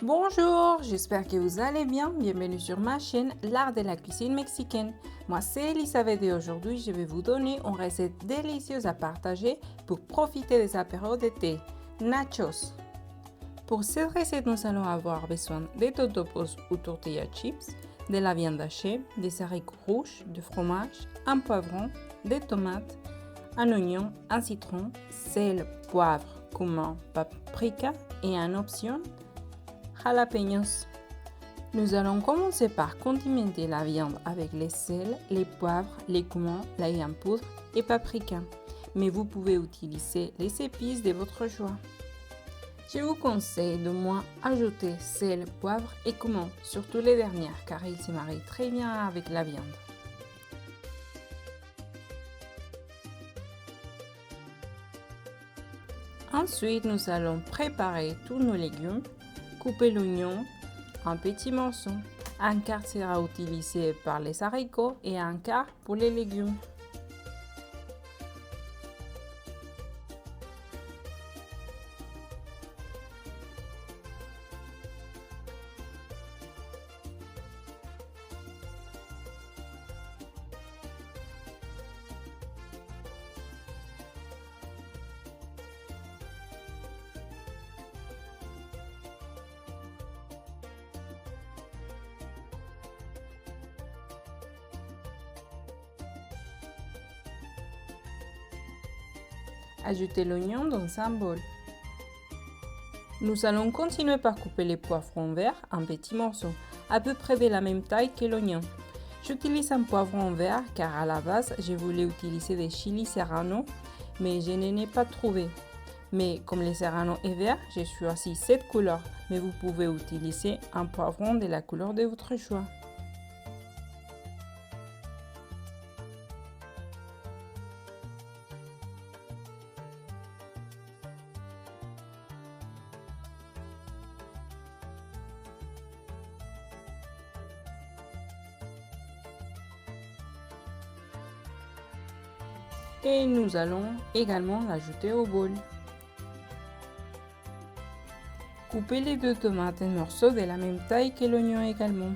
Bonjour, j'espère que vous allez bien. Bienvenue sur ma chaîne L'Art de la cuisine mexicaine. Moi c'est Elisabeth et aujourd'hui je vais vous donner une recette délicieuse à partager pour profiter des apéros d'été. Nachos. Pour cette recette, nous allons avoir besoin de totopos ou tortilla chips, de la viande hachée, des haricots rouges, du fromage, un poivron, des tomates, un oignon, un citron, sel, poivre, cumin, paprika et en option, jalapeños. Nous allons commencer par condimenter la viande avec les sels, les poivres, les cumins, l'ail en poudre et paprika. Mais vous pouvez utiliser les épices de votre choix. Je vous conseille de moins ajouter sel, poivre et cumin, surtout les dernières car ils se marient très bien avec la viande. Ensuite, nous allons préparer tous nos légumes. Couper l'oignon en petits morceaux. Un quart sera utilisé par les haricots et un quart pour les légumes. Ajoutez l'oignon dans un bol. Nous allons continuer par couper les poivrons verts en petits morceaux, à peu près de la même taille que l'oignon. J'utilise un poivron vert car à la base je voulais utiliser des chili serrano, mais je n'en ai pas trouvé. Mais comme le serrano est vert, j'ai choisi cette couleur, mais vous pouvez utiliser un poivron de la couleur de votre choix. Et nous allons également l'ajouter au bol. Coupez les deux tomates en morceaux de la même taille que l'oignon également.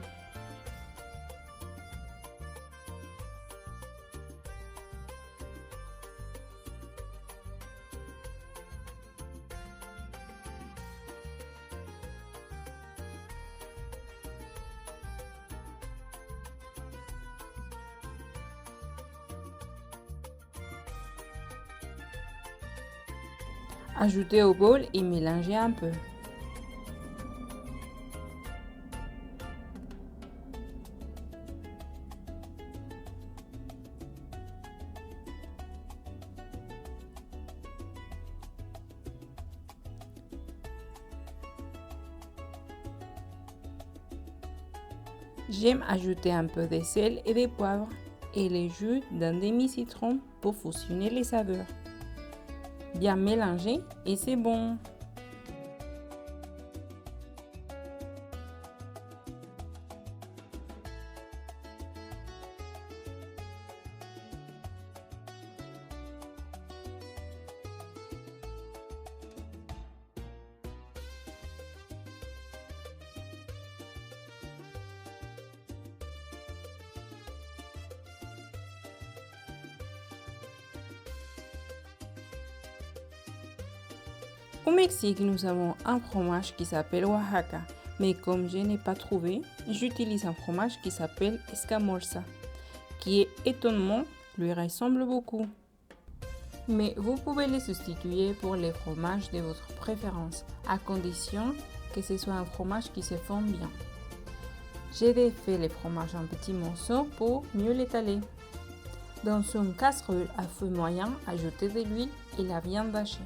Ajoutez au bol et mélangez un peu. J'aime ajouter un peu de sel et de poivre et le jus d'un demi-citron pour fusionner les saveurs. Bien mélanger et c'est bon. Au Mexique, nous avons un fromage qui s'appelle Oaxaca, mais comme je n'ai pas trouvé, j'utilise un fromage qui s'appelle Escamorza, qui est étonnamment lui ressemble beaucoup. Mais vous pouvez les substituer pour les fromages de votre préférence, à condition que ce soit un fromage qui se fond bien. J'ai défait les fromages en petits morceaux pour mieux l'étaler. Dans une casserole à feu moyen, ajoutez de l'huile et la viande hachée.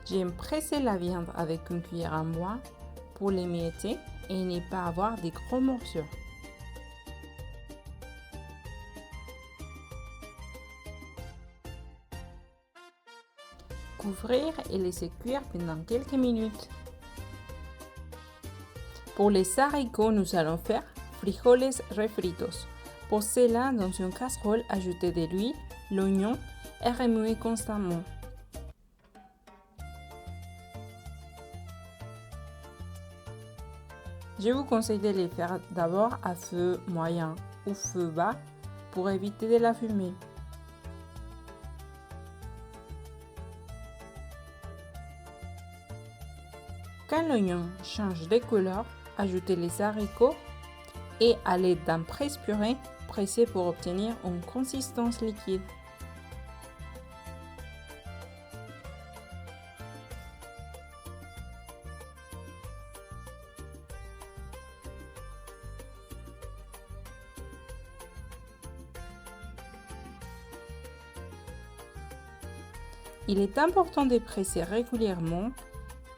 J'aime presser la viande avec une cuillère en bois pour l'émietter et ne pas avoir des gros morceaux. Couvrir et laisser cuire pendant quelques minutes. Pour les haricots, nous allons faire frijoles refritos. Pour cela, dans une casserole, ajoutez de l'huile, l'oignon et remuez constamment. Je vous conseille de les faire d'abord à feu moyen ou feu bas pour éviter de la fumée. Quand l'oignon change de couleur, ajoutez les haricots et à l'aide d'un presse-purée, pressez pour obtenir une consistance liquide. Il est important de presser régulièrement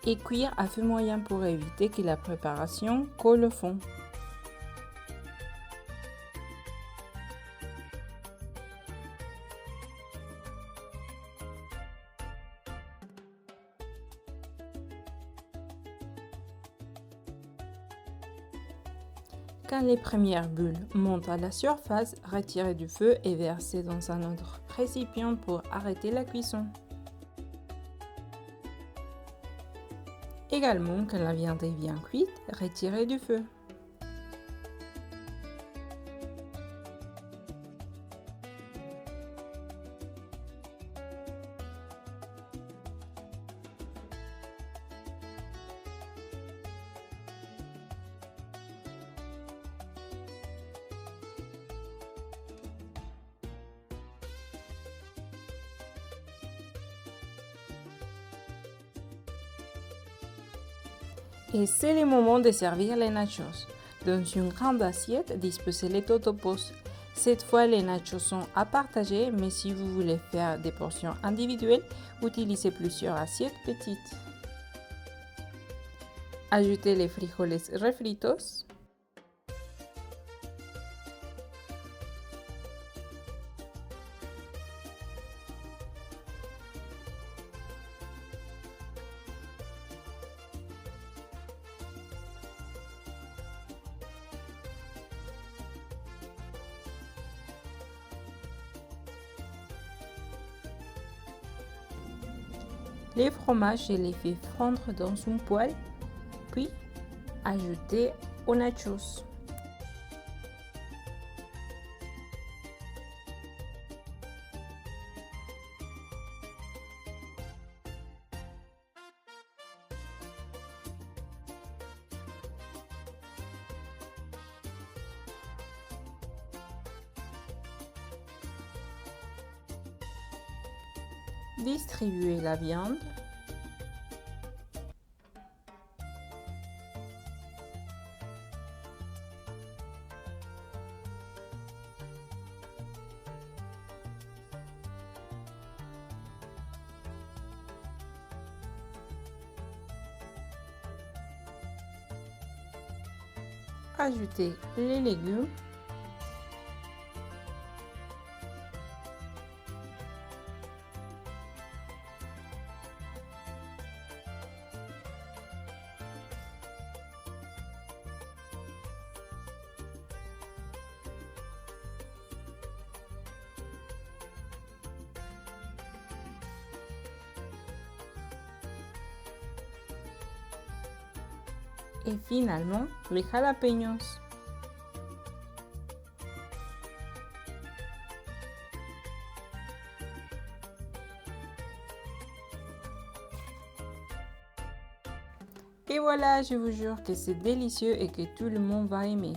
et cuire à feu moyen pour éviter que la préparation colle au fond. Quand les premières bulles montent à la surface, retirez du feu et versez dans un autre récipient pour arrêter la cuisson. Également, quand la viande est bien cuite, retirez du feu. Et c'est le moment de servir les nachos. Dans une grande assiette, disposez les totopos. Cette fois, les nachos sont à partager, mais si vous voulez faire des portions individuelles, utilisez plusieurs assiettes petites. Ajoutez les frijoles refritos. Les fromages, je les fais fondre dans une poêle, puis ajoutez aux nachos. Distribuez la viande. Ajoutez les légumes. Et finalement, les jalapeños. Et voilà, je vous jure que c'est délicieux et que tout le monde va aimer.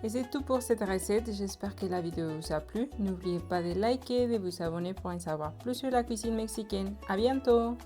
Et c'est tout pour cette recette, j'espère que la vidéo vous a plu. N'oubliez pas de liker et de vous abonner pour en savoir plus sur la cuisine mexicaine. À bientôt!